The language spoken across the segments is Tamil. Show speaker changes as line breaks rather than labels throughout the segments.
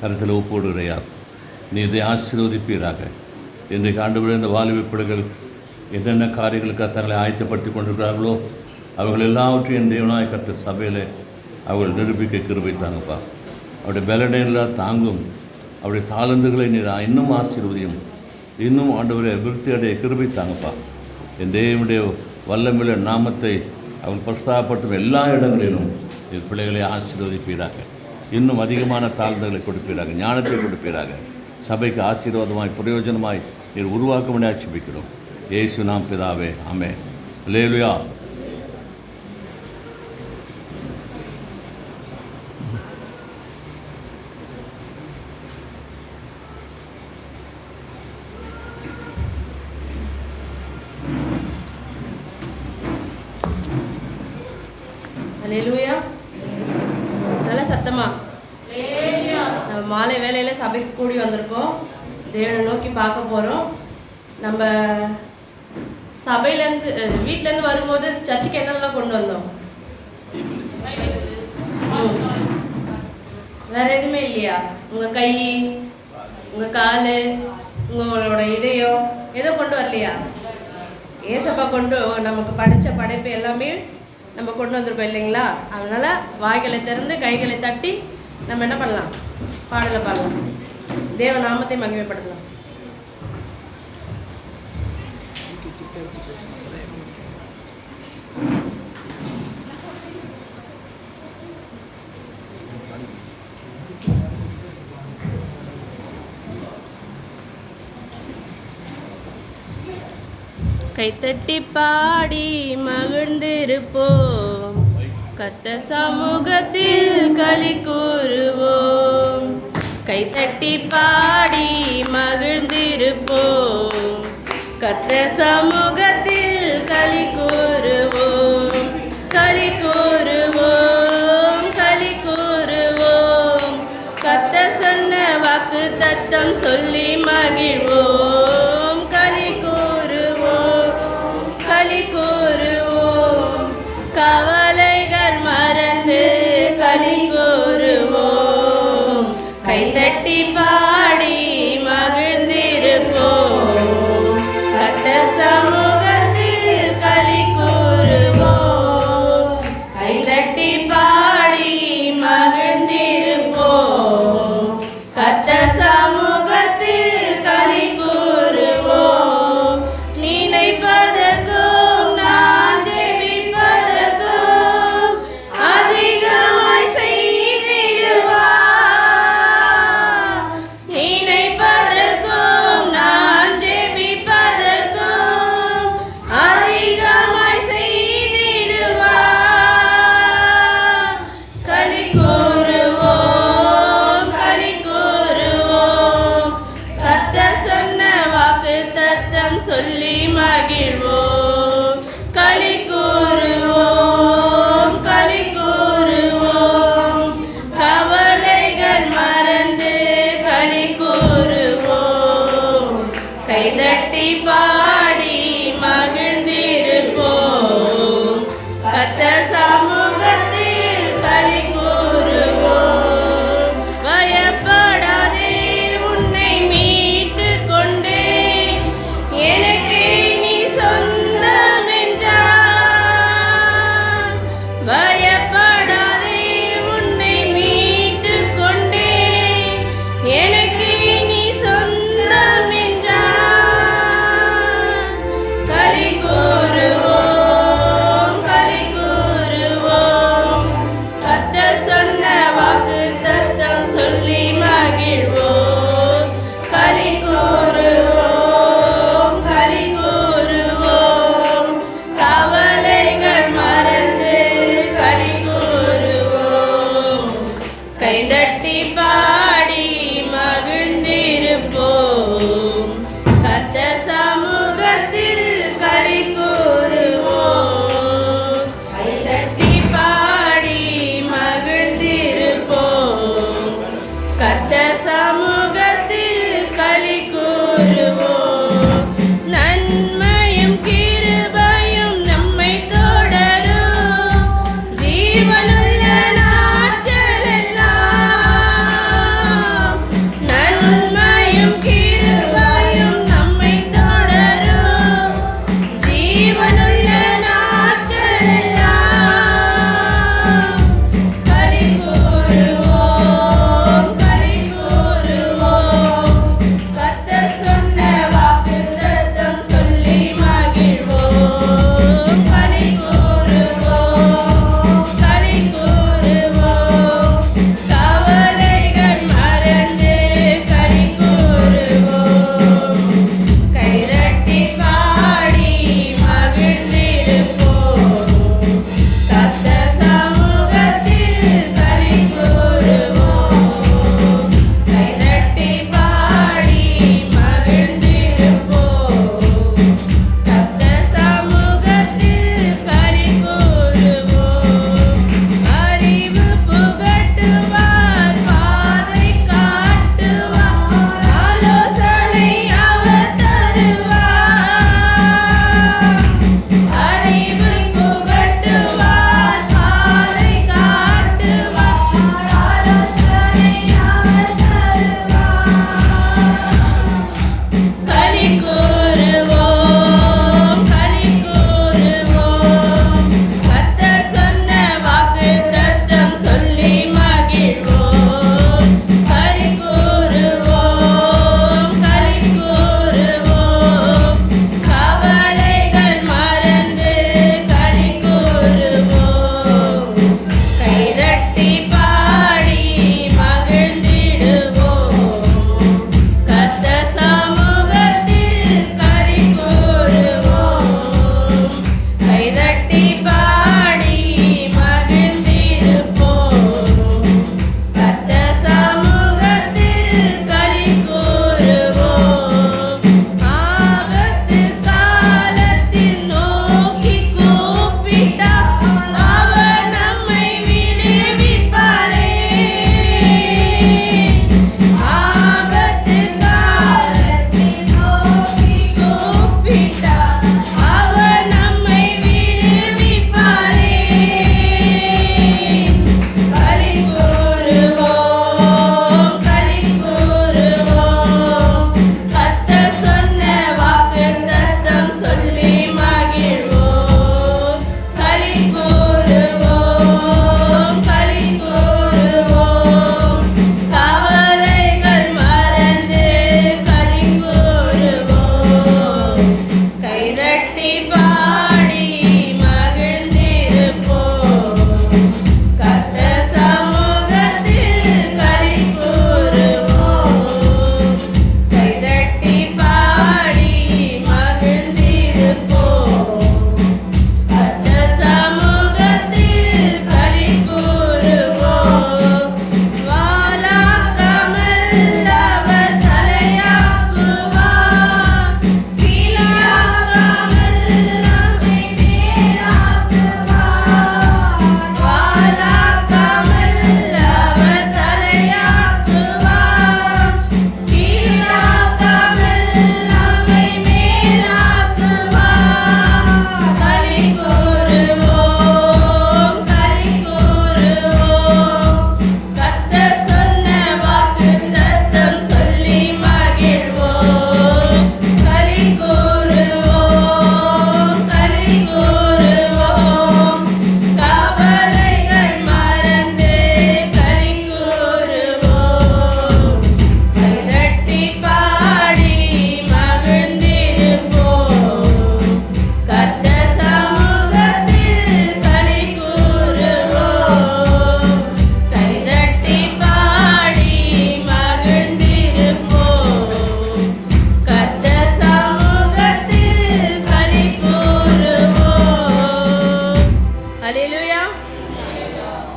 கருத்தில் ஒப்புடுகிறையா. நீ இதை ஆசீர்வதிப்பீராக. இன்றைக்கு ஆண்டவரே, இந்த வாலிப பிள்ளைகள் என்னென்ன காரியங்களுக்காக தங்களை ஆயத்தப்படுத்தி கொண்டிருக்கிறார்களோ அவர்கள் எல்லாவற்றையும் என் தேவனாய கர்த்தர் சபையில் அவர்கள் நிரூபிக்க கிருபை தாங்கப்பா. அவருடைய பலனையெல்லாம் தாங்கும். அவருடைய தாளந்துகளை நீர் இன்னும் ஆசீர்வதியும். இன்னும் ஆண்டவரை விருத்தி அடைய கிருபை தாங்கப்பா. என் தேவனுடைய வல்லமில்ல நாமத்தை அவர்கள் பிரஸ்தாபப்பட்டும் எல்லா இடங்களிலும் என் பிள்ளைகளை ஆசீர்வதிப்பீராக. இன்னும் அதிகமான தாழ்ந்துகளை கொடுப்பீராக, ஞானத்தை கொடுப்பீராக. சபைக்கு ஆசீர்வாதமாய் பிரயோஜனமாய் நீர் உருவாக்க ஆட்சிப்பிக்கிறோம். இயேசு நாம் பிதாவே, ஆமென். அல்லேலூயா.
அல்லேலூயா. நல்ல சத்தமா நம்ம மாலை வேலையில் சபைக்கு கூடி வந்திருக்கோம். தேவனை நோக்கி பார்க்க போகிறோம். நம்ம சபையிலேருந்து வீட்டிலேருந்து வரும்போது சர்ச்சுக்கு என்னெல்லாம் கொண்டு வந்தோம்? வேற எதுவுமே இல்லையா? உங்கள் கை, உங்கள் கால், உங்களோட இதயம் எதுவும் கொண்டு வரலையா? ஏசப்பா கொண்டு நமக்கு படைத்த படைப்பு எல்லாமே நம்ம கொண்டு வந்திருக்கோம் இல்லைங்களா? அதனால் வாய்களை திறந்து கைகளை தட்டி நம்ம என்ன பண்ணலாம்? பாடலை பாடலாம். தேவ நாமத்தை மகிமைப்படுத்தலாம். கைத்தட்டி பாடி மகிழ்ந்திருப்போம், கர்த்தர் சமூகத்தில் களி கூறுவோம். கைத்தட்டி பாடி மகிழ்ந்திருப்போம், கர்த்தர் சமூகத்தில் களி கூறுவோம். களி கூறுவோம், களி கூறுவோம், கர்த்தர் சொன்ன வாக்கு தத்தம் சொல்லி மகிழ்வோம். களி கூறுவோம், களி கூறுவோம், கவலைகள் மறந்து களி கூறுவோம். கைத்தட்டி பாடி மகிழ்ந்திருப்போம், கர்த்தர் சமூகத்தில் களி கூறுவோம். கைத்தட்டி பாடி மகிழ்ந்திருப்போம், கர்த்தர் சமூகத்தில் களி கூறுவோம். நினைப்பதற்கும் நான் ஜெபிப்பதற்கும் அதிகமாய் செய்திடுவார். நினைப்பதற்கும் நான் ஜெபிப்பதற்கும் அதிகமாய் செய்திடுவார். களி கூறுவோம், களி கூறுவோம், கர்த்தர் சொன்ன வாக்கு தத்தம் சொல்லி மகிழ்வோம். களி கூறுவோம், களி கூறுவோம், கவலைகள் மறந்து களி கூறுவோம். கைதட்டி பாடி மகிழ்ந்திருப்போம், கர்த்தர் சமூகத்தில் களி கூறுவோம். பயப்படாதே, உன்னை மீட்டு கொண்டேன், எனக்கே நீ சொந்தம் என்றார். பயப்படாதே, உன்னை மீட்டு கொண்டேன், எனக்கே நீ சொந்தம் என்றார். களி கூறுவோம், களி கூறுவோம், கர்த்தர் சொன்ன வாக்கு தத்தம் சொல்லி மகிழ்வோம். களி கூறுவோம், களி கூறுவோம், கவலைகள் மறந்து களி கூறுவோம். கைதட்டி பாடி மகிழ்ந்திருப்போம், கர்த்தர் சமூகத்தில் களி கூறுவோம். கைதட்டி பாடி மகிழ்ந்திருப்போம், கர்த்தர் சமூகத்தில் களி கூறுவோம். நன்மையும் கிருபையும் நம்மை தொடரும், ஜீவனுள்ள நாட்களெல்லாம்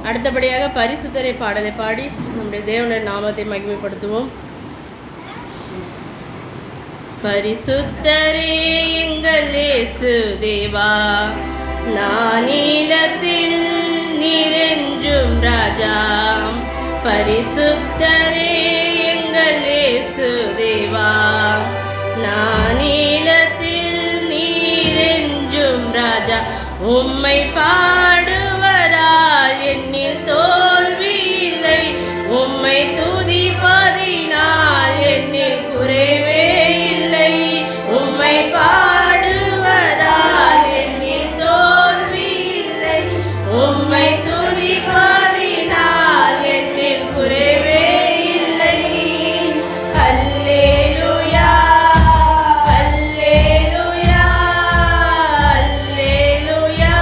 அடுத்தபடியாக பரிசுத்தரை பாடலை பாடி நம்முடைய தேவனுடைய நாமத்தை மகிமைப்படுத்துவோம். பரிசுத்தரே எங்கள் இயேசு தேவா, நானிலத்தில் நீரென்றும் ராஜா. பரிசுத்தரே எங்கள் இயேசு தேவா, நானிலத்தில் நீரென்றும் ராஜா. உம்மை பாடுவதால் என்னில் தோல்வி இல்லை, உம்மை துதிப்பதினால் என்னில் குறைவே இல்லை. உம்மை பாடுவதால் என்னில் தோல்வி இல்லை, உம்மை துதிப்பதினால் என்னில் குறைவே இல்லை. அல்லேலூயா அல்லேலூயா அல்லேலூயா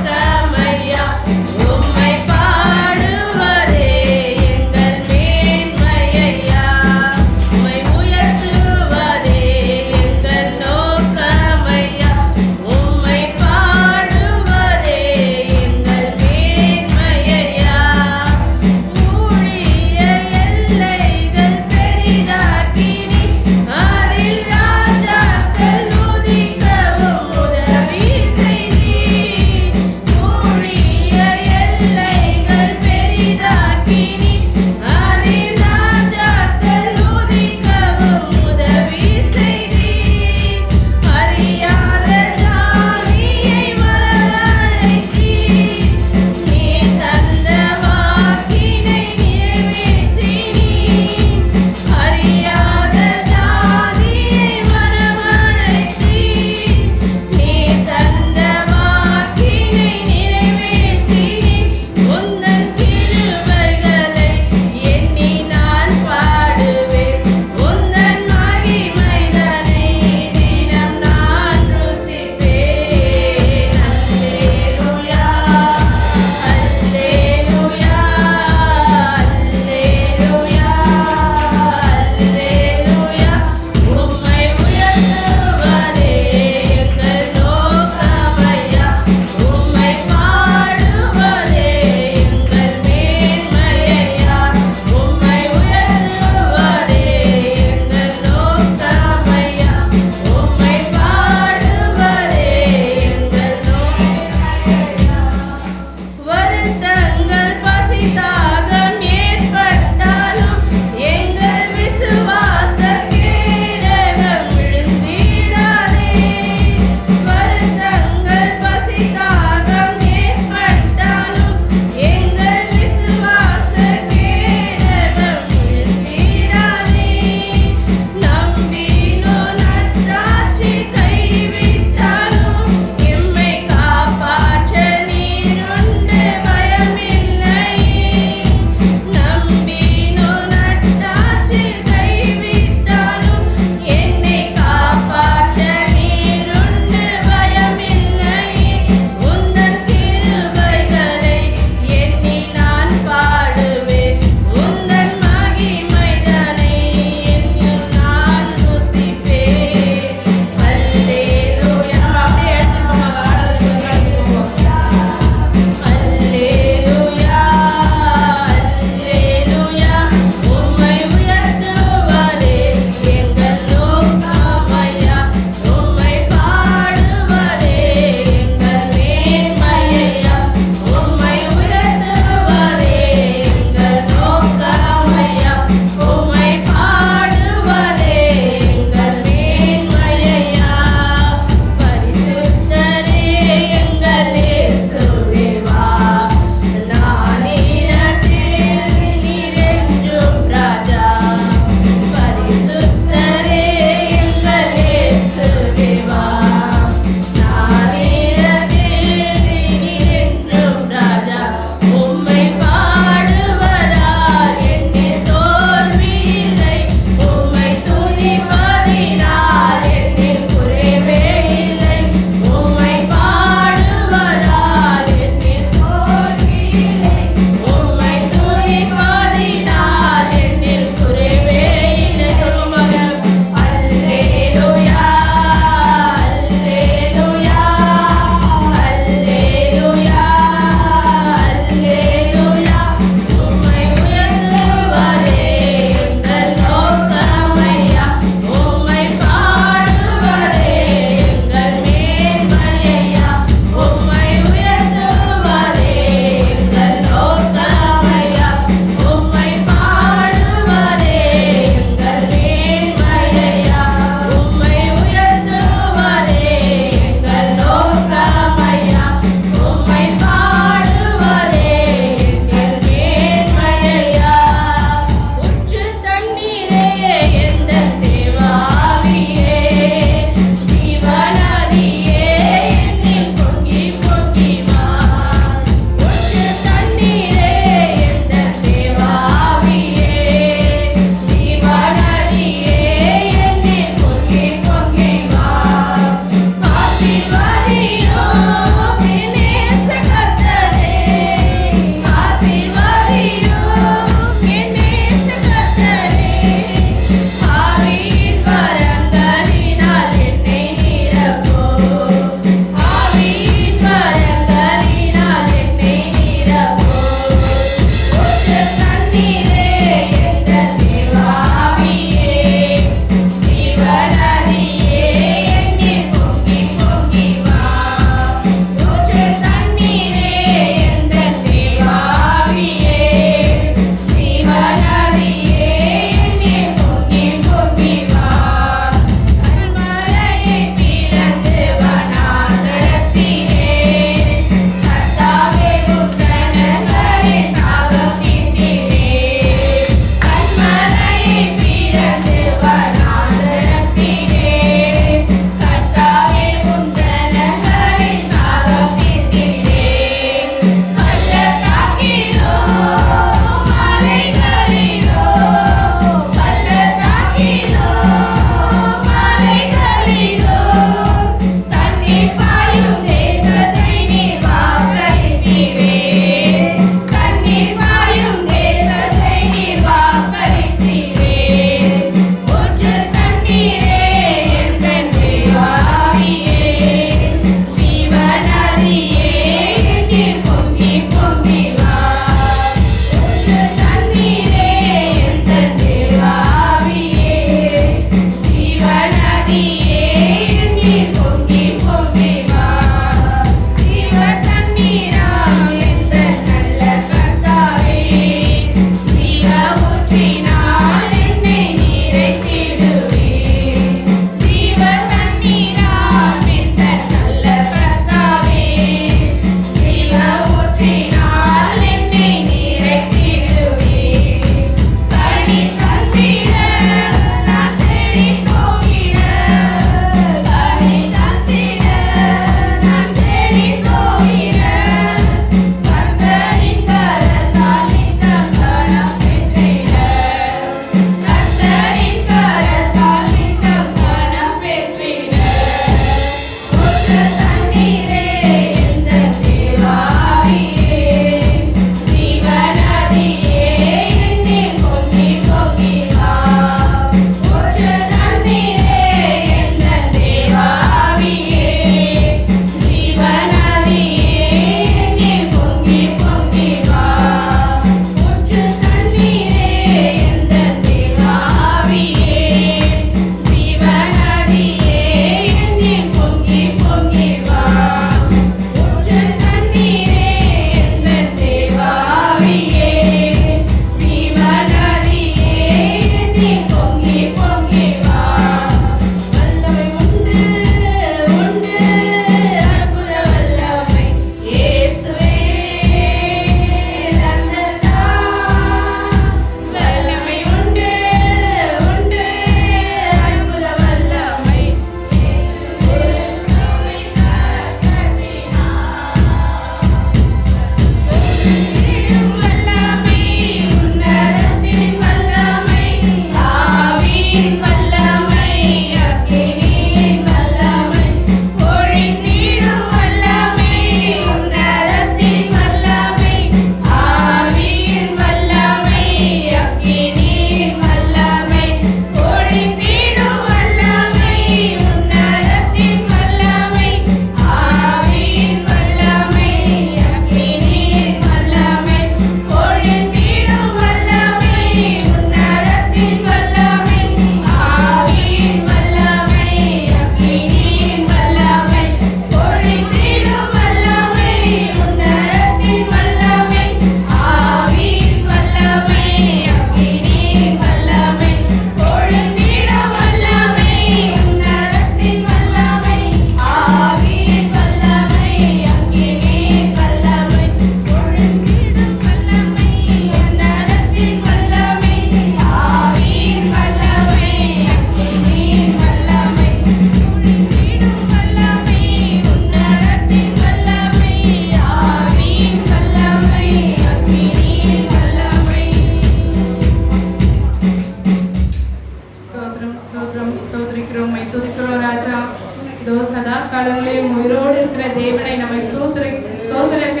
காலங்களிலும் உயிரோடு இருக்கிற தேவனை நம்ம ஸ்தோத்திரிக்க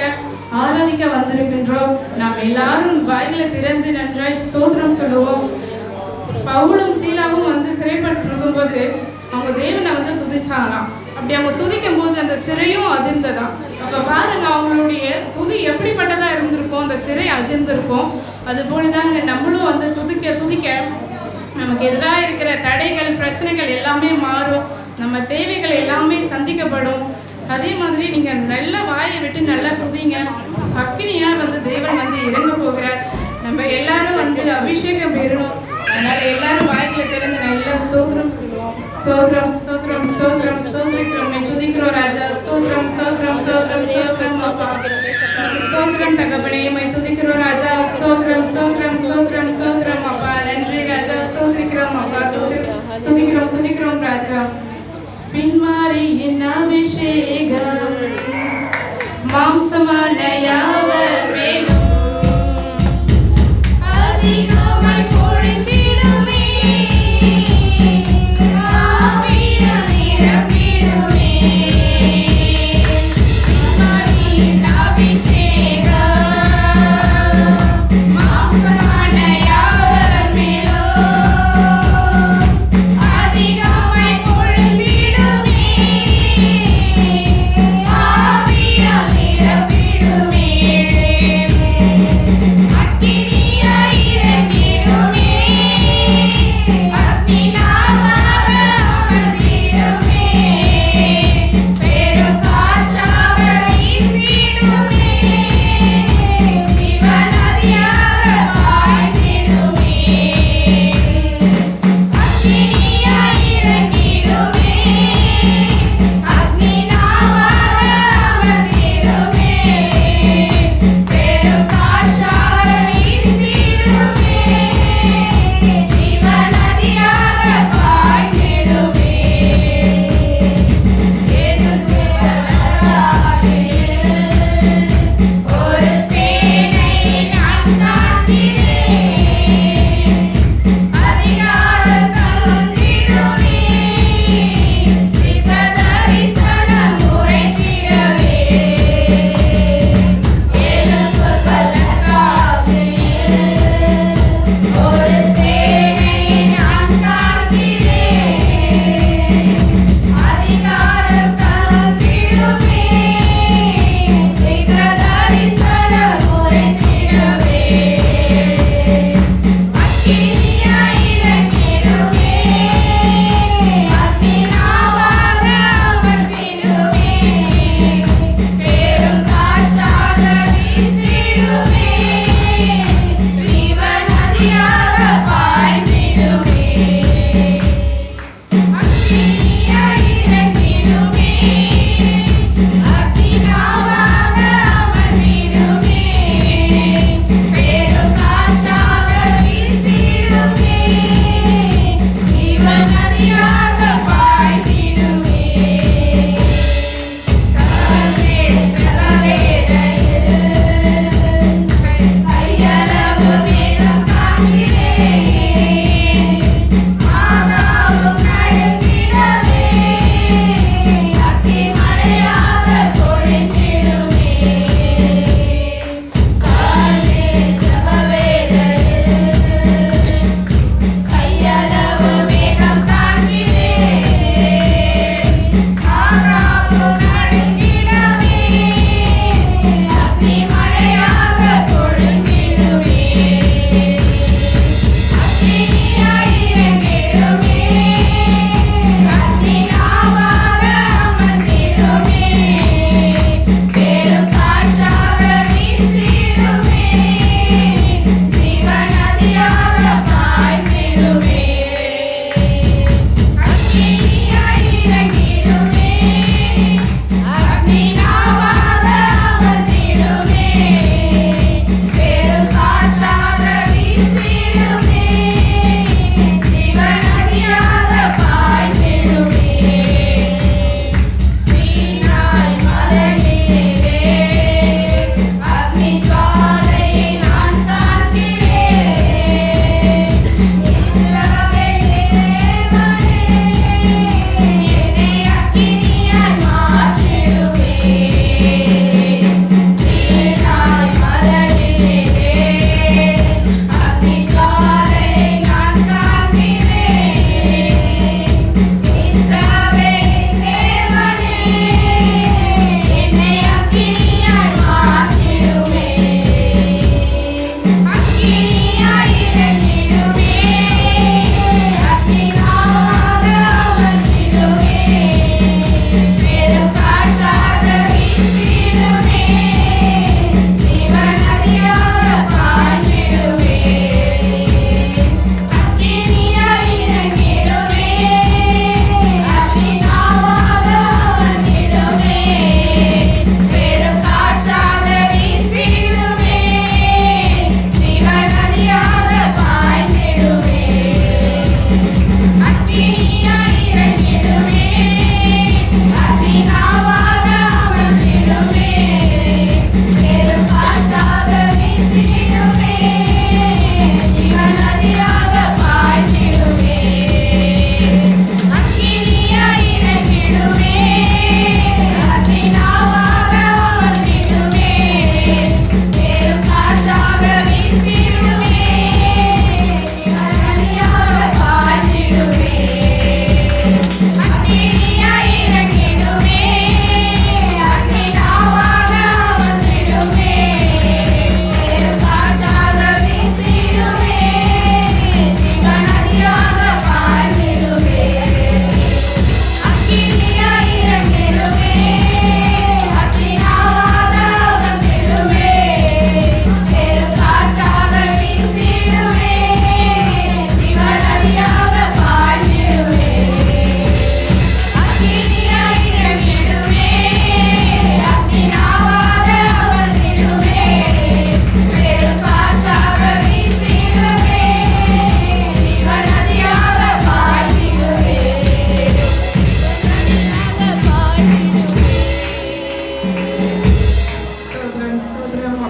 ஆராதிக்க வந்திருக்கின்றோம். நாம் எல்லாரும் வாய்களை திறந்து நன்றாய் ஸ்தோத்திரம் சொல்லுவோம். பவுலும் சீலாவும் வந்து சிறைப்பட்டு இருக்கும்போது அவங்க தேவனை வந்து துதிச்சாங்களாம். அப்படி அவங்க துதிக்கும் போது அந்த சிறையும் அதிர்ந்ததாம். அப்போ பாருங்க, அவங்களுடைய துதி எப்படிப்பட்டதா இருந்திருக்கும், அந்த சிறை அதிர்ந்திருக்கும். அதுபோல தான் நம்மளும் வந்து துதிக்க துதிக்க நமக்கு எதிராக இருக்கிற தடைகள் பிரச்சனைகள் எல்லாமே மாறும், நம்ம தேவைகள் எல்லாமே சந்திக்கப்படும். அதே மாதிரி நீங்கள் நல்ல வாயை விட்டு நல்லா துதிங்க. அக்கினியாக வந்து தேவன் வந்து இறங்க போகிறார். நம்ம எல்லாரும் வந்து அபிஷேகம் பெறணும். அதனால் எல்லாரும் வாய்களை திறந்து நல்லா ஸ்தோத்திரம் சொல்லுவோம். ஸ்தோத்திரம் ஸ்தோத்திரம் ஸ்தோத்திரம் ஸ்தோத்திரம் துதிக்கிறோம் ராஜா. ஸ்தோத்திரம் ஸ்தோத்திரம் ஸ்தோத்திரம் ஸ்தோத்திரம் ஸ்தோத்திரம் தகப்பனே துதிக்கிறோம் ராஜா. ஸ்தோத்திரம் ஸ்தோத்திரம் ஸ்தோத்திரம் ஸ்தோத்திரம் அப்பா. நன்றி ராஜா. ஸ்தோத்திரிக்கிறோம் அப்பா. துதிக்கிறோம் துதிக்கிறோம் ராஜா. பின்மாரியின் அபிஷேகம் மாம்சமான யாவர் மேலும் அதிகமாய் பொழிந்திடுமே, ஆவியால் நிரம்பிடுமே. பின்மாரியின் அபிஷேகம் மாம்சமான யாவர் மேலும் அதிகமாய் பொழிந்திடுமே, ஆவியால் நிரம்பிடுமே.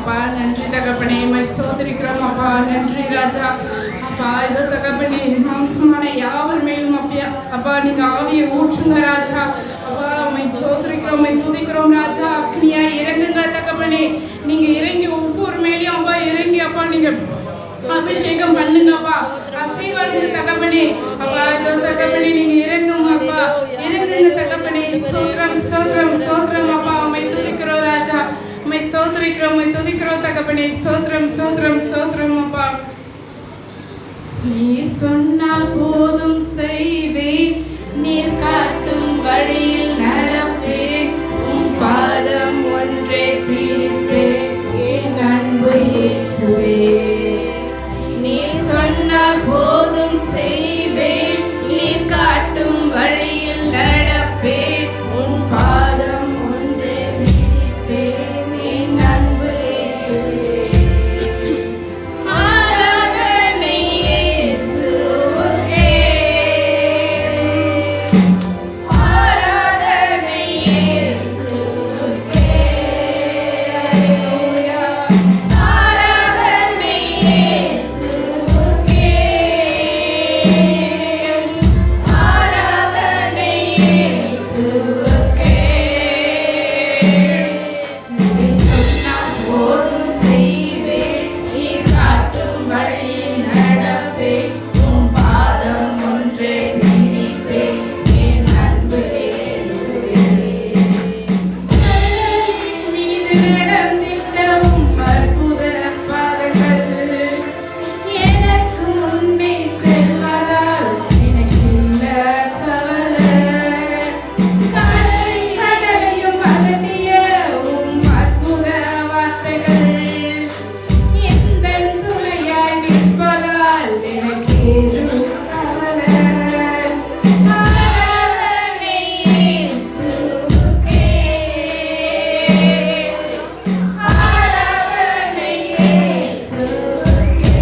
அப்பா நன்றி தகப்பனே, மை ஸ்தோத்திரிக்கிறோம் அப்பா. நன்றி ராஜா. அப்பா இதோ தகப்பனே, மாம்சமான யாவர் மேலும் அப்பா நீங்க ஆவியை ஊற்றுங்க ராஜா. அப்பா மை ஸ்தோத்திரிக்கிறோம், மை துதிக்கிறோம் ராஜா. அக்னியா இறங்குங்க தகப்பனே, நீங்க இறங்கி ஒவ்வொரு மேலேயும் அப்பா இறங்கி அப்பா நீங்க அபிஷேகம் பண்ணுங்கப்பா. அசைவாடுங்க தகப்பனே. அப்பா இதோ தகப்பனே நீங்க இறங்குங்க அப்பா, இறங்குங்க தகப்பனே. ஸ்தோத்திரம் ஸ்தோத்திரம் ஸ்தோத்திரம் அப்பா. உம்மை துதிக்கிறோம் ராஜா, உம்மை ஸ்தோத்திரிக்கிறோம், உம்மை துதிக்கிறோம் தகப்பனே. ஸ்தோத்திரம் ஸ்தோத்திரம் ஸ்தோத்திரம் அப்பா. நீர் சொன்னால் போதும் செய்வேன், நீர் காட்டும் வழியில் நடப்பேன், உம் பாதம் ஒன்றே பிடிப்பேன் என் அன்பு இயேசுவே. நீர் சொன்னால் போதும் செய்வேன், நீர் காட்டும் வழியில் நடப்பேன், உன் பாதம் ஒன்றே பிடிப்பேன் என் அன்பு இயேசுவே. ஆராதனை இயேசுவுக்கே, ஆராதனை இயேசுவுக்கே. அல்லேலூயா. ஆராதனை இயேசுவுக்கே, ஆராதனை இயேசுவுக்கே. நீர் சொன்னால் போதும் செய்வேன், நீர் காட்டும் வழியில் நடப்பேன், உம் பாதம் ஒன்றே பிடிப்பேன் என் அன்பு இயேசுவே. மீது நடந்திட்ட உம் அற்புத பாதங்கள் எனக்கு முன்னே செல்வதால் எனக்கில்ல கவலை. கடலையும் அகற்றிய உம் அற்புத வார்த்தைகள் எந்தன் துணையாய் நிற்பதால் எனக்கேதும் கவலை. ஆராதனை இயேசுவுக்கே, ஆராதனை இயேசுவுக்கே,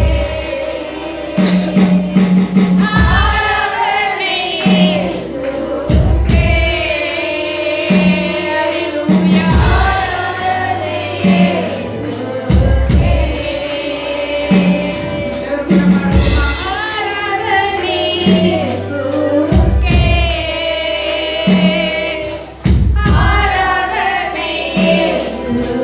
ஆராதனை இயேசுவுக்கே. அல்லேலூயா. ஆராதனை இயேசுவுக்கே, ஆராதனை இயேசுவுக்கே, ஆராதனை இயேசுவுக்கே,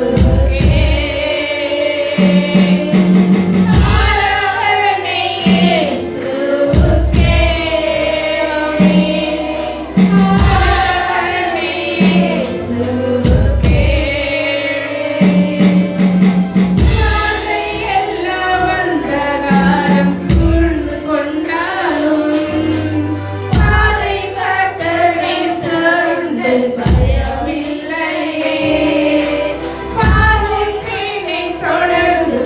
ஆராதனை இயேசுவுக்கே, ஆராதனை இயேசுவுக்கே. எல்லாம் அந்தகாரம் சூழ்ந்து கொண்டாலும் பாதை காட்ட நேசருண்டு பயமில்லையே. பார்வை என்னை தொடர்ந்து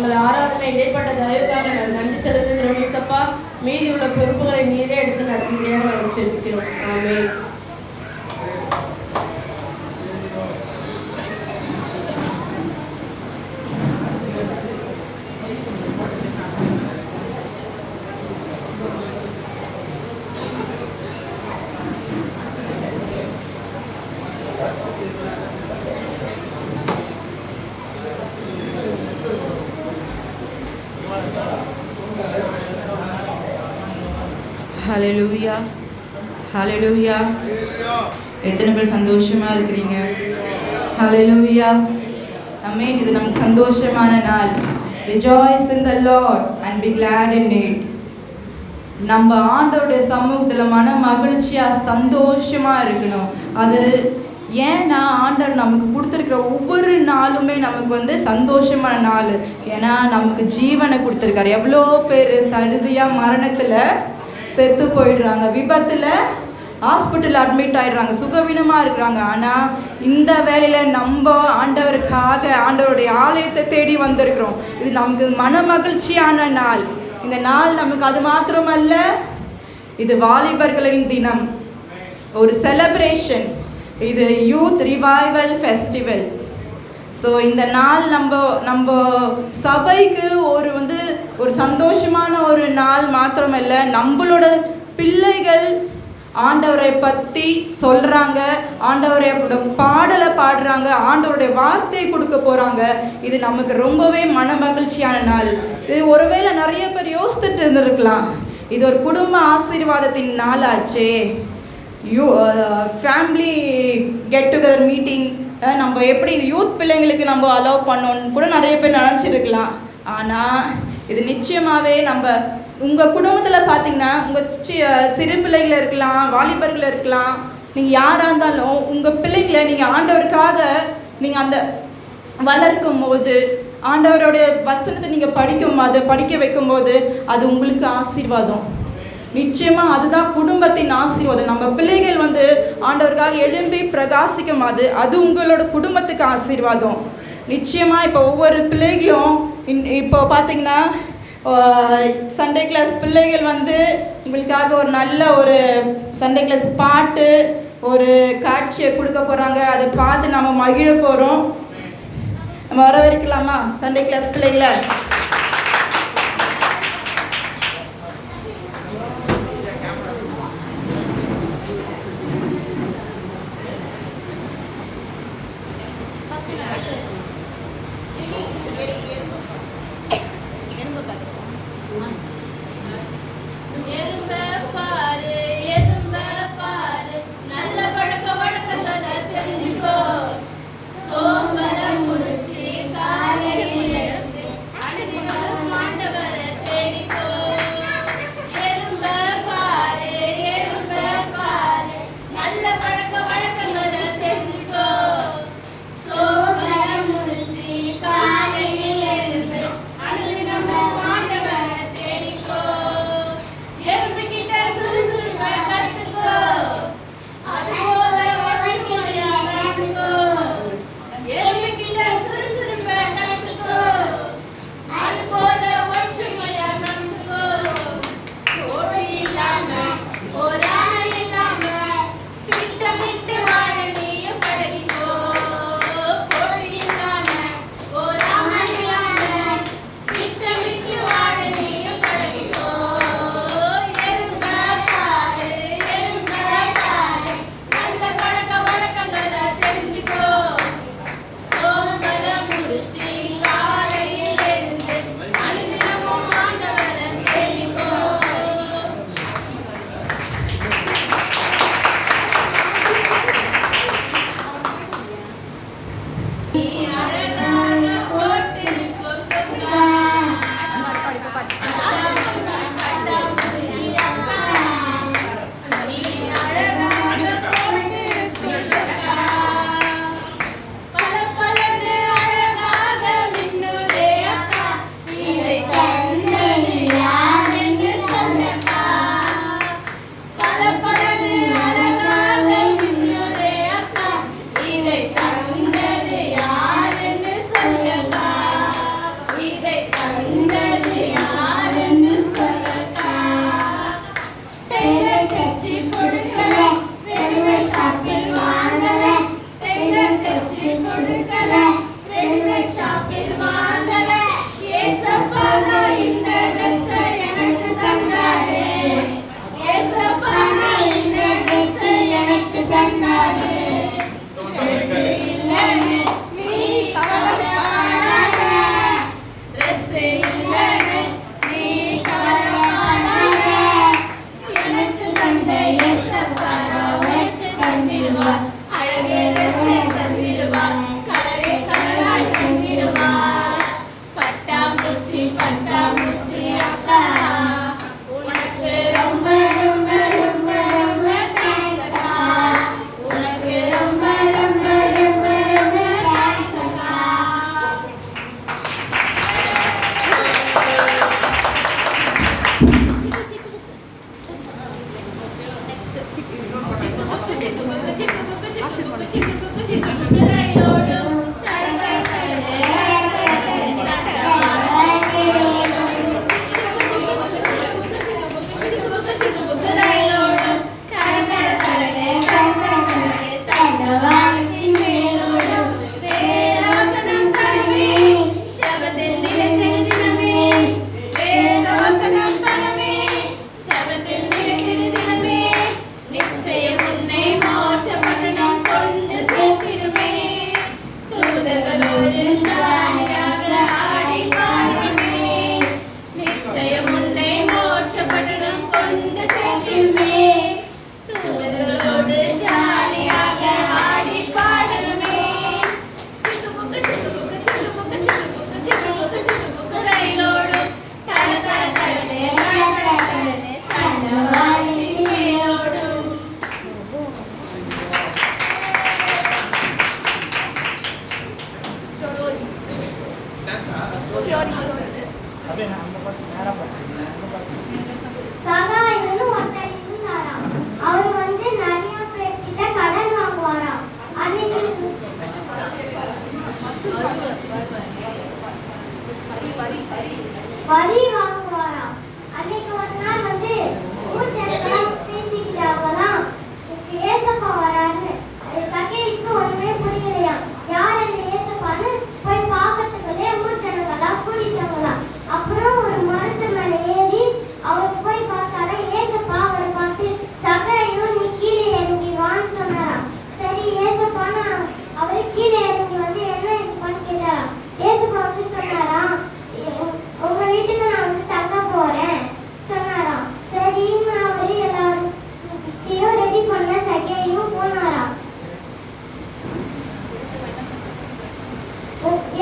எங்கள் ஆராதனை இடைப்பட்ட தயவுக்காக நான் நன்றி செலுத்துகிறோம் இயேசப்பா. மீதி உள்ள பொறுப்புகளை நீரே எடுத்து நடத்தும்படியாக நாங்கள் செலுத்துகிறோம். ஆமென்.
ஹல்லேலூயா, ஹல்லேலூயா. எத்தனை பேர் சந்தோஷமாக இருக்கிறீங்க? ஹல்லேலூயா, ஆமென். இது நமக்கு சந்தோஷமான நாள். Rejoice in the Lord and be glad in it. நம்ம ஆண்டவருடைய சமூகத்தில் மன மகிழ்ச்சியாக சந்தோஷமாக இருக்கணும். அது ஏன்னா ஆண்டவர் நமக்கு கொடுத்துருக்கிற ஒவ்வொரு நாளுமே நமக்கு சந்தோஷமான நாள். ஏன்னா நமக்கு ஜீவனை கொடுத்துருக்காரு. எவ்வளோ பேர் சடுதியாக மரணத்தில் செத்து போயிடுறாங்க, விபத்தில் ஹாஸ்பிட்டல் அட்மிட் ஆகிடுறாங்க, சுகவீனமாக இருக்கிறாங்க. ஆனால் இந்த வேலையில் நம்ம ஆண்டவருக்காக ஆண்டவருடைய ஆலயத்தை தேடி வந்திருக்கிறோம். இது நமக்கு மன மகிழ்ச்சியான நாள். இந்த நாள் நமக்கு அது மாத்திரமல்ல, இது வாலிபர்களின் தினம், ஒரு செலப்ரேஷன். இது யூத் ரிவைவல் ஃபெஸ்டிவல். ஸோ இந்த நாள் நம்ம சபைக்கு ஒரு சந்தோஷமான ஒரு நாள் மாத்திரமல்ல, நம்மளோட பிள்ளைகள் ஆண்டவரை பற்றி சொல்கிறாங்க, ஆண்டவரோட பாடலை பாடுறாங்க, ஆண்டவருடைய வார்த்தையை கொடுக்க போகிறாங்க. இது நமக்கு ரொம்பவே மன மகிழ்ச்சியான நாள். இது ஒருவேளை நிறைய பேர் யோசித்துட்டு இருந்திருக்கலாம், இது ஒரு குடும்ப ஆசீர்வாதத்தின் நாளாச்சே, ஃபேமிலி கெட் டுகெதர் மீட்டிங், நம்ம எப்படி இது யூத் பிள்ளைங்களுக்கு நம்ம அலோவ் பண்ணோன்னு கூட நிறைய பேர் நினச்சிருக்கலாம். ஆனால் இது நிச்சயமாகவே உங்கள் குடும்பத்தில் பார்த்திங்கன்னா, உங்கள் சிறு பிள்ளைகள் இருக்கலாம், வாலிபர்கள் இருக்கலாம், நீங்கள் யாராக இருந்தாலும் உங்கள் பிள்ளைங்களை நீங்கள் ஆண்டவருக்காக நீங்கள் அந்த வளர்க்கும் போது, ஆண்டவருடைய வசனத்தை நீங்கள் படிக்க வைக்கும்போது அது உங்களுக்கு ஆசீர்வாதம். நிச்சயமாக அதுதான் குடும்பத்தின் ஆசீர்வாதம். நம்ம பிள்ளைகள் ஆண்டவருக்காக எழும்பி பிரகாசிக்கும் அது உங்களோட குடும்பத்துக்கு ஆசீர்வாதம். நிச்சயமாக இப்போ ஒவ்வொரு பிள்ளைகளும் இப்போ பார்த்திங்கன்னா சண்டே கிளாஸ் பிள்ளைகள் உங்களுக்காக ஒரு நல்ல ஒரு சண்டே கிளாஸ் பாட்டு ஒரு காட்சியை கொடுக்க போகிறாங்க. அதை பார்த்து நம்ம மகிழ போகிறோம். நம்ம வரவேற்கலாமா சண்டே கிளாஸ் பிள்ளைகளை?
சோம்பல முறிச்சி காலையில்
வரி வாங்குவாராம். அன்னைக்கு ஒரு நாள் வந்து ஊர்ஜனங்களாம் பேசிக்கிட்டாங்களாம், ஏசப்பா வரான்னு. சகேயுக்கு ஒண்ணுமே புரியலையாம். யார் அந்த ஏசப்பான்னு போய் பார்க்கறதுக்குள்ளே ஊர்ஜனங்களாம் கூடிட்டாங்களாம். அப்புறம் ஒரு மரத்து மேல ஏறி அவர் போய் பார்த்தாரா. ஏசப்பா அவரை பார்த்து, சகேயும் நீ கீழே இறங்கி வான்னு சொன்னாராம். சரி ஏசப்பான்னு அவரு கீழே இறங்கி வந்து என்ன ஏசப்பான்னு கேட்டாராம். ஏசப்பா வந்து சொன்னாராம், உங்க வீட்டுக்கு நான் வந்து தங்க போறேன் சொன்னாராம். சரின்னு அவரு எல்லாரும் ரெடி பண்ண சகேயும் போனாராம்.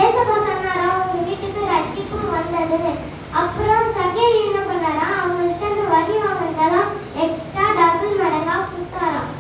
ஏசப்பா சொன்னாரா, உங்க வீட்டுக்கு ரட்சிப்பும் வந்ததுன்னு. அப்புறம் சகேயு என்ன பண்ணாரா, அவங்கள்ட்ட அந்த வரி வாங்கினதெல்லாம் எக்ஸ்ட்ரா டபுள் மடங்கா கொடுத்தாராம்.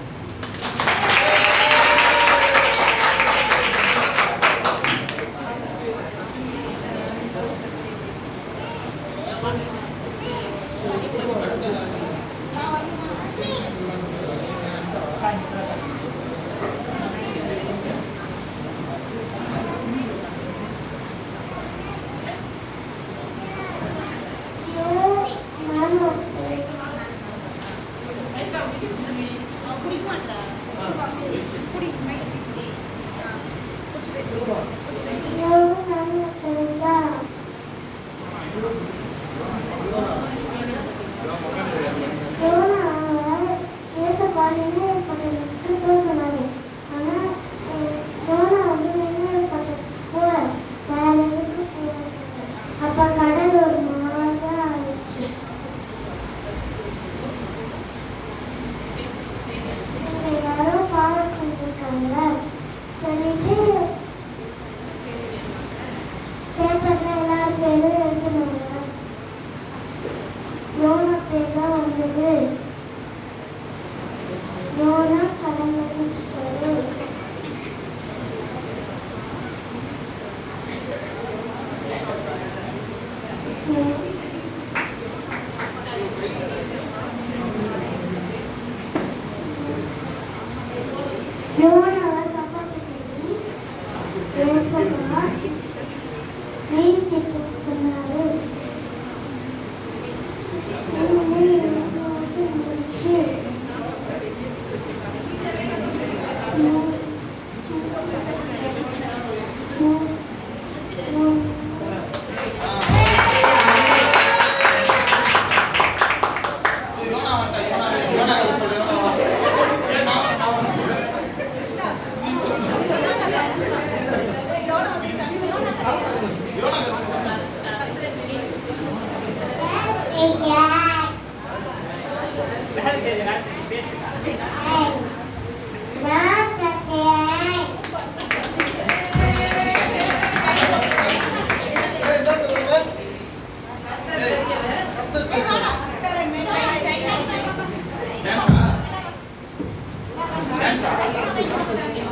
சொன்னாரு.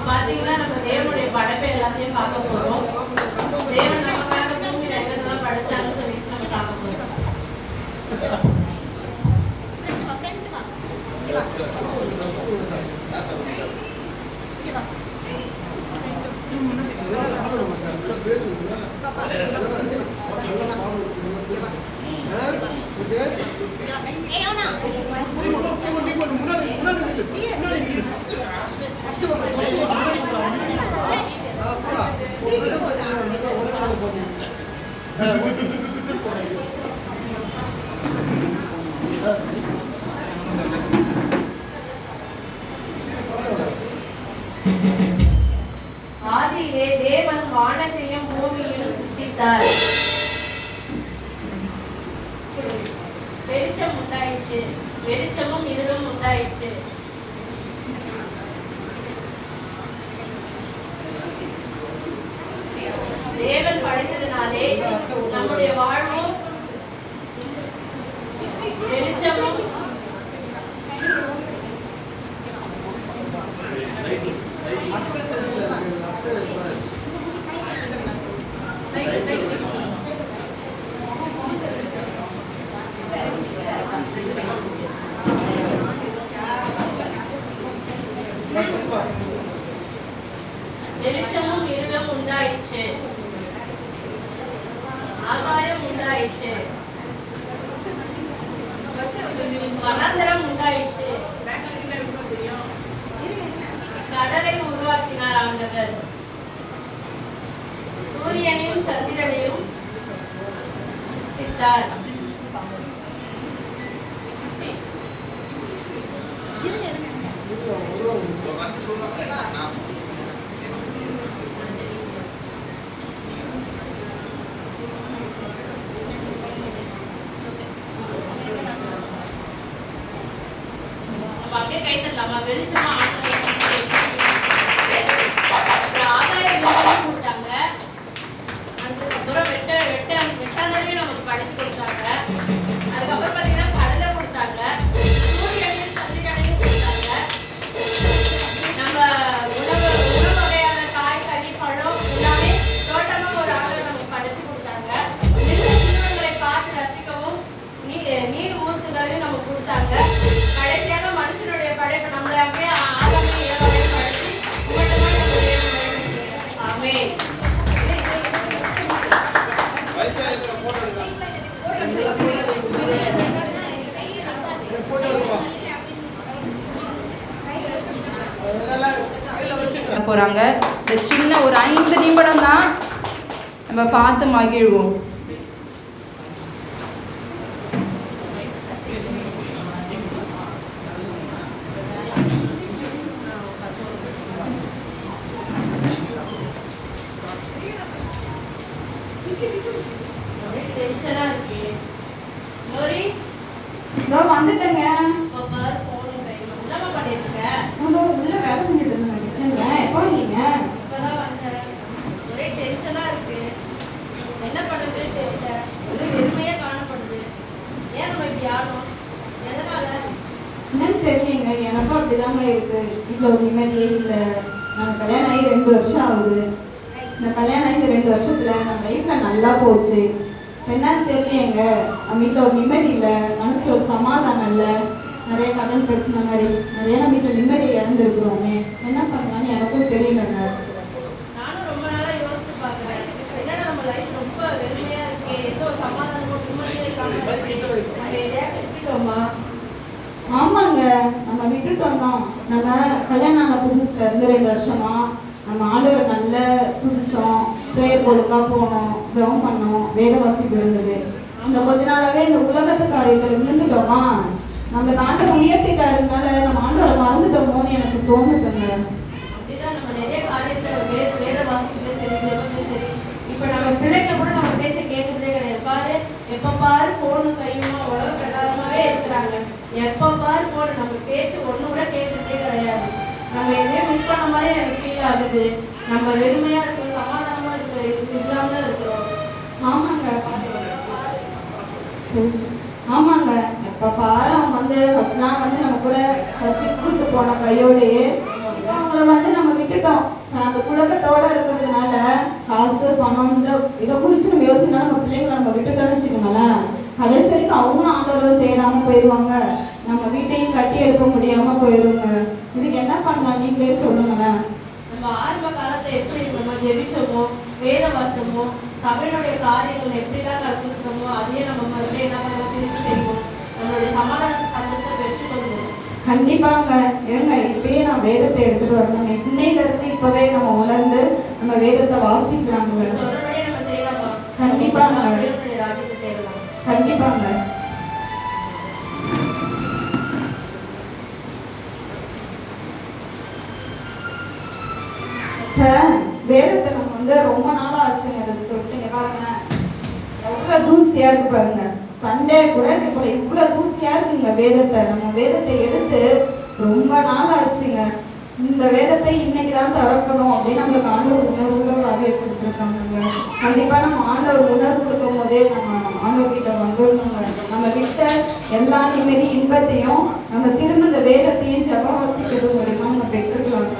பார்த்தீங்கன்னா நம்ம தேவனுடைய படைப்பை எல்லாத்தையும் பார்க்க போறோம். தேவன் நமக்காக பூமியில என்னென்னலாம் படைச்சாங்கன்னு சொல்லிட்டு நம்ம பார்க்க போறோம். ஆதியிலே தேவன் வானத்தையும் பூமியையும் சிருஷ்டித்தார். வெளிச்சம் உண்டாயிற்று, வெளிச்சமும் இருளும் உண்டாயிற்று. தேவன் படைத்ததினாலே நம்முடைய வாழ்வும் வெளிச்சமும் வெளிச்சமும் இருளும் உண்டாயிற்று. ஆகாயம் உண்டாயிற்று, வனாந்தரம் உண்டாயிற்று. கடலை உருவாக்கினார் ஆண்டவர். சூரியனையும் சந்திரனையும் சிருஷ்டித்தார். அப்படியே கை தரலாமா? வெளிச்சமா ஆதாயம் கொடுத்தாங்க. அதுக்கப்புறம் வெட்டாந்தரையும் நமக்கு படிச்சு கொடுத்தாங்க. அதுக்கப்புறம் பார்த்தீங்கன்னா கடலை கொடுத்தாங்க, சூரியனையும் சந்திரனையும் கொடுத்தாங்க. நம்ம உணவு வகையான காய் கறி பழம் எல்லாமே தோட்டமா ஒரு ஆளை நமக்கு படிச்சு கொடுத்தாங்க. சிறுவர்களை பார்த்து ரசிக்கவும் நீர் ஊத்துகளையும் நமக்கு கொடுத்தாங்க. கடைசியாக மனுஷனுடைய படைப்பு நம்மளை அப்படியே ஆதாமே ஏவாவை படைச்சு ஆமென்.
போறாங்க. இந்த சின்ன ஒரு 5 நிமிடம் தான் நம்ம பார்த்து மகிழ்வோம்.
வந்துட்டேங்க.
உள்ள
வேலை செஞ்சுட்டு இருந்தேன் கிச்சன்ல. எப்போ வந்தீங்க?
ஒரே டென்ஷனா இருக்கு, என்ன பண்றதுன்னு தெரியல, ஒரே வெறுமையா காணப்படுது. ஏன் நம்ம இப்படி ஆடும்? எதனால
என்னன்னு தெரியலங்க. எனக்கும் அப்படிதாங்க இருக்கு. வீட்டில் ஒரு நிம்மதியே இல்லை. நம்ம கல்யாணம் ஆகி 2 வருஷம் ஆகுது. இந்த கல்யாணம் ஆகி இந்த 2 வருஷத்துல நம்ம லைஃப்ல நல்லா போச்சு. என்னன்னு தெரியலங்க. நம்ம வீட்டில் ஒரு நிம்மதி இல்லை, மனசுல ஒரு சமாதானம் இல்லை. நிறைய கடன் பிரச்சனை மாதிரி நிறைய நம்ம வீட்டில் நிம்மதியை இழந்துருக்குறோமே. என்ன பண்ணலான்னு எனக்கும் தெரியலங்க.
நானும் ரொம்ப நாளா யோசிச்சு பார்க்குறேன். என்னன்னா நம்ம லைஃப் ரொம்ப வெறுமையா இருக்கு, எந்த ஒரு சமாதானமும் நிம்மதியே இல்லாம.
ஆமாங்க, நம்ம விட்டுட்டு வந்தோம். நம்ம கல்யாணம் ஆன புதுசுல இருந்து 2 வருஷமா நம்ம ஆண்டவரை நல்ல துதிச்சோம், ப்ரேயர் போடுக்கா போனோம், ஜெபம் பண்ணோம், வேத வாசிப்பு இருந்தது. அந்த கொஞ்ச நாளாவே இந்த உலகத்து காரியத்தில் இருந்துட்டோமா, நம்ம ஆண்டவர் உயர்த்திட்டாருனால நம்ம ஆண்டவரை மறந்துட்டோமோன்னு எனக்கு தோணுதுங்க.
அப்படிதான் நம்ம நிறைய காரியத்துல வேத வாசிப்புல சரி, ஜெபத்துல சரி, இப்ப நம்ம பிள்ளைங்க கூட நம்ம பேச்ச கேட்கறதே கிடையாது. பாரு, எப்ப பாரு போனும் கையுமா உலக
எப்போ பாரு போடு, நம்ம பேச்சு ஒன்று கூட கேட்கறதே கிடையாது. நம்ம எதையும் மிஸ் பண்ண மாதிரி எனக்கு ஃபீல் ஆகுது. நம்ம வெறுமையாக இருக்கோம், சமாதானமாக இருக்கு, இது இல்லாமல் இருக்கிறோம். ஆமாங்க, எப்போ பாரு அவன் வந்து ஃபர்ஸ்ட்லாம் வந்து நம்ம கூட சர்ச்சுக்கு கூப்பிட்டு போன கையோடையே அவங்கள நம்ம விட்டுட்டோம். அந்த புழக்கத்தோட இருக்கிறதுனால காசு பணம் இதை குறித்து நம்ம யோசிக்கணும். நம்ம பிள்ளைங்களை நம்ம விட்டுட்டோம்னு வச்சுக்கோங்களேன், கடைசி வரைக்கும் அவங்களும் ஆண்டவரை தேடாமல் போயிடுவாங்க. நம்ம வீட்டையும் கட்டி எழுப்ப முடியாமல் போயிடுவாங்க. இதுக்கு என்ன பண்ணலாம் நீங்களே சொல்லுங்களேன். நம்ம ஆரம்ப காலத்தை எப்படி நம்ம ஜெபிச்சோமோ, வேத வார்த்தமோ, சபையினுடைய காரியங்கள் எப்படிலாம் கற்றுக்கிட்டோமோ அதையே நம்ம மறுபடியும் என்ன பண்ண திருப்பி செய்வோம். நம்மளுடைய சமாதான சந்தத்தை பெற்று கொள்வோம். கண்டிப்பாங்க. ஏங்க இப்பயே நான் வேதத்தை எடுத்துட்டு வரணும். இன்னைக்கு இருந்து இப்பவே நம்ம உணர்ந்து நம்ம வேதத்தை வாசிக்கலாங்க. நம்ம செய்யலாமா? கண்டிப்பாங்க, கண்டிப்பாங்க. வேதத்தை நம்ம வந்து ரொம்ப நாளா ஆச்சுங்க தொட்டுங்க பாருங்க, எவ்வளவு தூசியா இருக்கு பாருங்க. சண்டே கூட இவ்வளவு தூசியா இருக்குங்க வேதத்தை. நம்ம வேதத்தை எடுத்து ரொம்ப நாள் ஆச்சுங்க. இந்த வேதத்தை இன்னைக்கு தான் திறக்கணும் அப்படின்னு நம்மளுக்கு ஆண்டவர் உணர்வுகளை கொடுத்துருக்காங்க. கண்டிப்பா நம்ம ஆண்டவர் உணர்வு கொடுக்கும் போதே நம்ம ஆண்டவர் கிட்ட வந்துடணுங்க. நம்ம கிட்ட எல்லா நிம்மதி இன்பத்தையும் நம்ம திரும்ப இந்த வேதத்தையும் ஜெப வாசிக்கிறது மூலியமா நம்ம பெற்றுக்கலாங்க.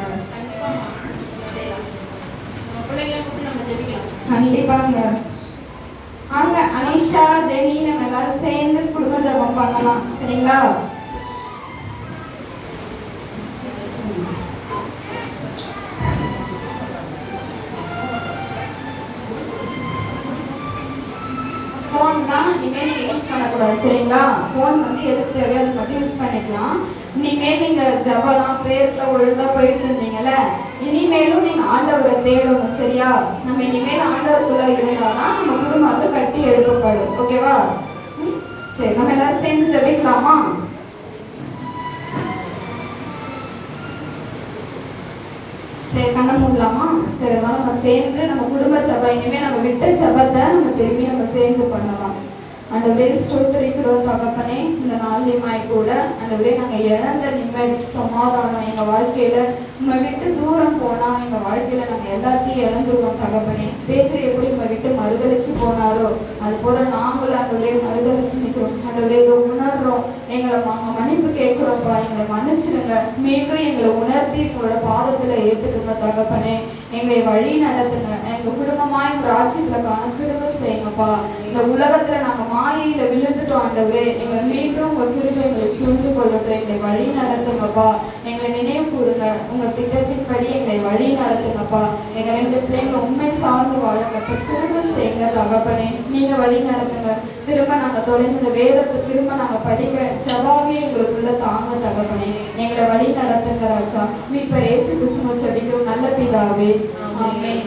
கண்டிப்பாங்க. வாங்க அனிஷா, ஜெனி, நம்ம எல்லாரும் சேர்ந்து குடும்ப ஜெபம் பண்ணலாம், சரிங்களா? ஃபோன் தான் இனிமேல் நீங்கள் யூஸ் பண்ணக்கூடாது, சரிங்களா? ஃபோன் வந்து எதுக்கு தேவையோ அதை மட்டும் யூஸ் பண்ணிக்கலாம். இனிமேல் நீங்கள் ஜபலாம் ப்ரேயரில் ஒழுங்காக போயிட்டு இருந்தீங்கல்ல, இனிமேலும் நீங்கள் ஆண்டவரை தேடணும், சரியா? நம்ம இனிமேல் ஆண்டவருக்குள்ளே இருந்தால் தான் நம்ம குடும்பம் வந்து கட்டி எழுப்பப்படும், ஓகேவா? சரி, நம்ம எல்லாரும் சேர்ந்து ஜபிக்கலாமா? சரி, கண்ணை மூடலாமா? சரி, நம்ம சேர்ந்து நம்ம குடும்ப ஜபம் இனிமேல் நம்ம விட்ட ஜபத்தை நம்ம திரும்பி நம்ம சேர்ந்து பண்ணலாம். ஆண்டவரே ஸ்தோத்திரிக்கிறோம் தகப்பனே, இந்த நாள்லையுமாய் கூட ஆண்டவரே நாங்கள் இழந்த நிம்மதி சமாதானம் எங்கள் வாழ்க்கையில் உங்களை விட்டு தூரம் போனால் எங்கள் வாழ்க்கையில் நாங்கள் எல்லாத்தையும் இழந்துருவோம் தகப்பனே. பேதுரு எப்படி உங்களை விட்டு மறுதளிச்சு போனாரோ அது போல நாங்களும் ஆண்டவரே மறுதளிச்சு நிற்கிறோம். ஆண்டவரே இதை உணர்றோம், எங்களை நாங்கள் மன்னிப்பு கேட்குறோம்ப்பா, எங்களை மன்னிச்சிடுங்க. மீண்டும் எங்களை உணர்த்தி எங்களோட பாதத்தில் ஏற்றுக்குங்க தகப்பனே. எங்களை வழி நடத்துங்க. எங்கள் குடும்பமாய் ஒரு ராஜ்யத்தில் காண கிருபை செய்யுங்கப்பா. இந்த உலகத்தில் நாங்கள் மாயையில் விழுந்துட்டோம் ஆண்டவரே, எங்களை மீண்டும் உங்கள் கிருபை எங்களை சூழ்ந்து கொள்ளுங்க. எங்களை வழி நடத்துங்கப்பா. எங்களை நினைவு கூறுங்க. உங்கள் திட்டத்தின்படி எங்களை வழி நடத்துங்கப்பா. எங்கள் ரெண்டு பிள்ளைங்களை உண்மை சார்ந்து வாழுங்க. கிருபை செய்யுங்க தகப்பனே. நீங்கள் வழி நடத்துங்க. திரும்ப நாங்கள் தொடர்ந்து இந்த வேதத்தை திரும்ப நாங்கள் படிக்க செவாவே எங்களுக்குள்ள தாங்க தகப்பனே. எங்களை வழி நடத்துங்க ராஜா. மீட்பர் இயேசு கிறிஸ்துவை ஜெபிக்கிறோம் நல்ல பிதாவே, ஆமென்.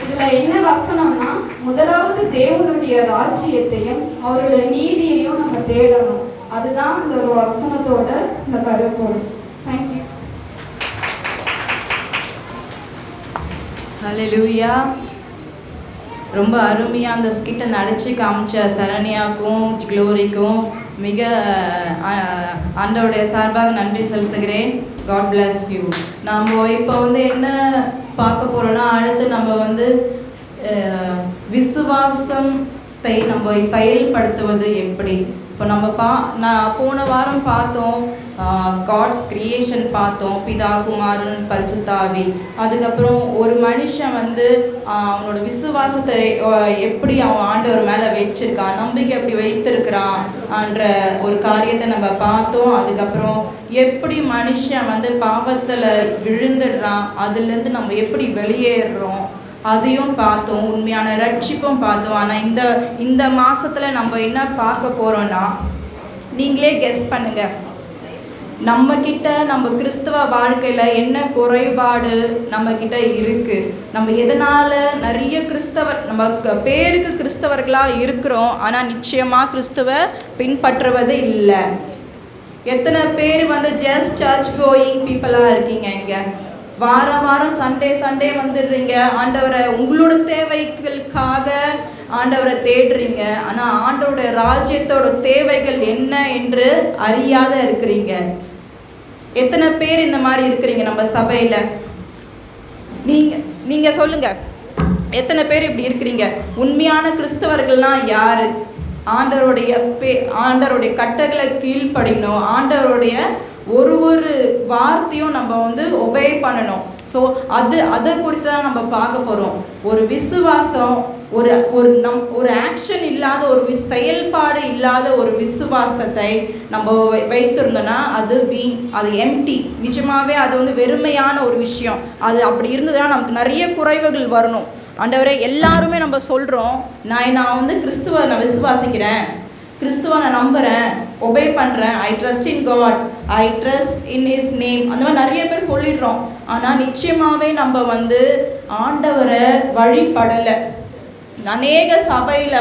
இதுல என்ன வசனம்னா, முதலாவது தேவனுடைய ராஜ்யத்தையும் அவருடைய நீதியையும் நம்ம தேடணும். அதுதான் இந்த ஒரு வசனத்தோட இந்த கருப்பொருள். தேங்க்யூ.
ஹல்லேலூயா. ரொம்ப அருமையாக அந்த ஸ்கிட்டை நடித்து காமிச்ச சரண்யாவுக்கும் க்ளோரிக்கும் மிக ஆண்டவருடைய சார்பாக நன்றி செலுத்துகிறேன். God bless you. நம்ம இப்போ வந்து என்ன பார்க்க போகிறோன்னா, அடுத்து நம்ம வந்து விசுவாசத்தை நம்ம செயல்படுத்துவது எப்படி. இப்போ நம்ம நான் போன வாரம் பார்த்தோம், காட்ஸ் கிரியேஷன் பார்த்தோம், பிதா குமாரன் பரிசுத்தாவி. அதுக்கப்புறம் ஒரு மனுஷன் வந்து அவனோட விசுவாசத்தை எப்படி அவன் ஆண்டவர் மேலே வச்சிருக்கான், நம்பிக்கை எப்படி வைத்திருக்கிறான்ற ஒரு காரியத்தை நம்ம பார்த்தோம். அதுக்கப்புறம் எப்படி மனுஷன் வந்து பாவத்தில் விழுந்துடுறான், அதுலேருந்து நம்ம எப்படி வெளியேறுறோம் அதையும் பார்த்தோம். உண்மையான ரட்சிப்பும் பார்த்தோம். ஆனால் இந்த மாதத்தில் நம்ம என்ன பார்க்க போகிறோன்னா, நீங்களே கெஸ் பண்ணுங்கள், நம்மக்கிட்ட நம்ம கிறிஸ்தவ வாழ்க்கையில் என்ன குறைபாடு நம்மக்கிட்ட இருக்குது. நம்ம எதனால் நிறைய நம்ம பேருக்கு கிறிஸ்தவர்களாக இருக்கிறோம், ஆனால் நிச்சயமாக கிறிஸ்துவ பின்பற்றுவது இல்லை. எத்தனை பேர் வந்து ஜஸ்ட் சர்ச் கோயிங் பீப்புளாக இருக்கீங்க இங்கே? வாரம் சண்டே வந்துடுறீங்க. ஆண்டவரை உங்களோட தேவைகளுக்காக ஆண்டவரை தேடுறீங்க. ஆனால் ஆண்டவருடைய ராஜ்யத்தோட தேவைகள் என்ன என்று அறியாத இருக்கிறீங்க. எத்தனை பேர் இந்த மாதிரி இருக்கிறீங்க நம்ம சபையில்? நீங்கள் சொல்லுங்கள், எத்தனை பேர் இப்படி இருக்கிறீங்க? உண்மையான கிறிஸ்தவர்கள்லாம் யார்? ஆண்டவருடைய கட்டளை கீழ்ப்படியணும். ஆண்டவருடைய ஒரு வார்த்தையும் நம்ம ஒபே பண்ணணும். ஸோ அதை குறித்து தான் நம்ம பார்க்க போகிறோம். ஒரு விசுவாசம், ஒரு ஆக்ஷன் இல்லாத, ஒரு செயல்பாடு இல்லாத ஒரு விசுவாசத்தை நம்ம வைத்திருந்தோன்னா அது அது எம்டி. நிஜமாகவே அது வெறுமையான ஒரு விஷயம். அது அப்படி இருந்ததுன்னா நமக்கு நிறைய குறைவுகள் வரணும். ஆண்டவரே, எல்லாருமே நம்ம சொல்கிறோம், நான் கிறிஸ்துவை நான் விசுவாசிக்கிறேன், கிறிஸ்துவை நான் நம்புகிறேன், ஒபே பண்ணுறேன், I trust in God, I trust in his name, அந்த மாதிரி நிறைய பேர் சொல்லிடுறோம். ஆனால் நிச்சயமாகவே நம்ம ஆண்டவரை வழிபடலை. அநேக சபையில்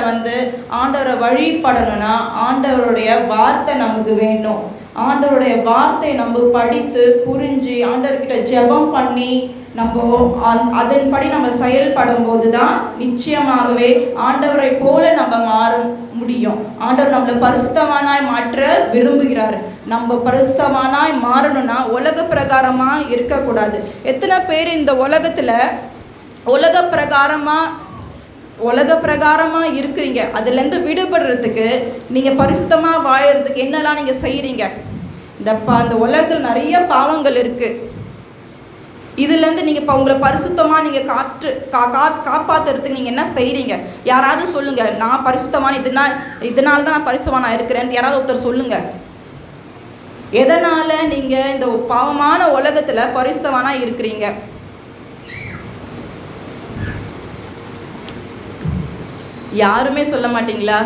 ஆண்டவரை வழிபடணும்னா ஆண்டவருடைய வார்த்தை நமக்கு வேணும். ஆண்டவருடைய வார்த்தை நம்ம படித்து புரிஞ்சு ஆண்டவர்கிட்ட ஜெபம் பண்ணி நம்ம அதன்படி நம்ம செயல்படும் போது தான் நிச்சயமாகவே ஆண்டவரை போல நம்ம மாற முடியும். ஆண்டவர் நம்மளை பரிசுத்தமானாய் மாற்ற விரும்புகிறார். நம்ம பரிசுத்தமானாய் மாறணும்னா உலக பிரகாரமாக இருக்கக்கூடாது. எத்தனை பேர் இந்த உலகத்தில் உலக பிரகாரமாக இருக்கிறீங்க? அதுலேருந்து விடுபடுறதுக்கு, நீங்கள் பரிசுத்தமாக வாழறதுக்கு என்னெல்லாம் நீங்கள் செய்கிறீங்க? இந்த உலகத்தில் நிறைய பாவங்கள் இருக்குது. இதுலேருந்து நீங்கள் இப்போ உங்களை பரிசுத்தமாக நீங்கள் காப்பாற்றுறதுக்கு நீங்கள் என்ன செய்கிறீங்க? யாராவது சொல்லுங்கள், நான் பரிசுத்தமான இதனால தான் நான் பரிசுத்தமாக நான் இருக்கிறேன். யாராவது ஒருத்தர் சொல்லுங்கள். எதனால் நீங்கள் இந்த பாவமான உலகத்தில் பரிசுத்தமான இருக்கிறீங்க? யாருமே சொல்ல மாட்டீங்களா?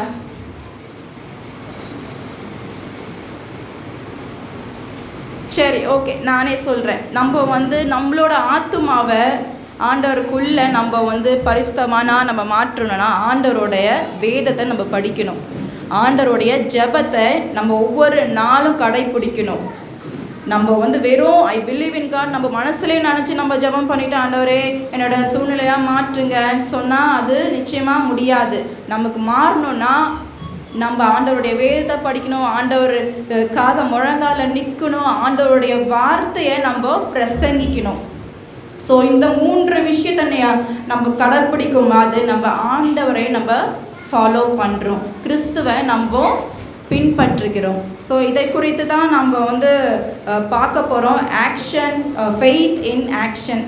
சரி, ஓகே, நானே சொல்கிறேன். நம்ம நம்மளோட ஆத்துமாவை ஆண்டவருக்குள்ளே நம்ம பரிசுத்தமானா நம்ம மாற்றணும்னா ஆண்டவருடைய வேதத்தை நம்ம படிக்கணும். ஆண்டவருடைய ஜெபத்தை நம்ம ஒவ்வொரு நாளும் கடைப்பிடிக்கணும். நம்ம வெறும் ஐ பிலீவ் இன் காட் நம்ம மனசுலேயே நினச்சி நம்ம ஜெபம் பண்ணிவிட்டு ஆண்டவரே என்னோடய சூழ்நிலையாக மாற்றுங்கன்னு சொன்னால் அது நிச்சயமாக முடியாது. நமக்கு மாறணுன்னா நம்ம ஆண்டவருடைய வேதத்தை படிக்கணும், ஆண்டவருக்காக முழங்கால நிற்கணும், ஆண்டவருடைய வார்த்தையை நம்ம பிரசங்கிக்கணும். ஸோ இந்த 3 விஷயத்தை நம்ம கடைப்பிடிக்கும் போது நம்ம ஆண்டவரை நம்ம ஃபாலோ பண்ணுறோம், கிறிஸ்துவை நம்ம பின்பற்றுகிறோம். ஸோ இதை குறித்து தான் நம்ம பார்க்க போகிறோம். Action, faith in action.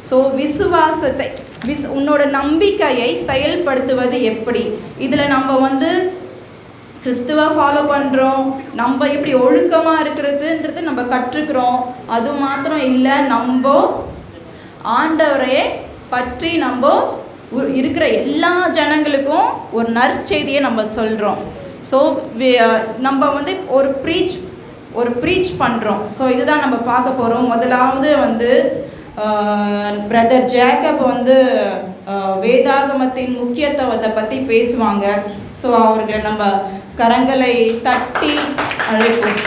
So விசுவாசத்தை உன்னோட நம்பிக்கையை செயல்படுத்துவது எப்படி? இதில் நம்ம கிறிஸ்துவை ஃபாலோ பண்ணுறோம், நம்ம எப்படி ஒழுக்கமாக இருக்கிறதுன்றது நம்ம கற்றுக்கிறோம். அது மாத்திரம் இல்லை, நம்ம ஆண்டவரை பற்றி நம்ம இருக்கிற எல்லா ஜனங்களுக்கும் ஒரு நற்செய்தியை நம்ம சொல்கிறோம். ஸோ நம்ம ஒரு ப்ரீச் பண்ணுறோம். ஸோ இதுதான் நம்ம பார்க்க போகிறோம். முதலாவது பிரதர் ஜேக்கப் வேதாகமத்தின் முக்கியத்துவத்தை பற்றி பேசுவாங்க. ஸோ அவர்கள் நம்ம கரங்களை தட்டி அழைப்போம்.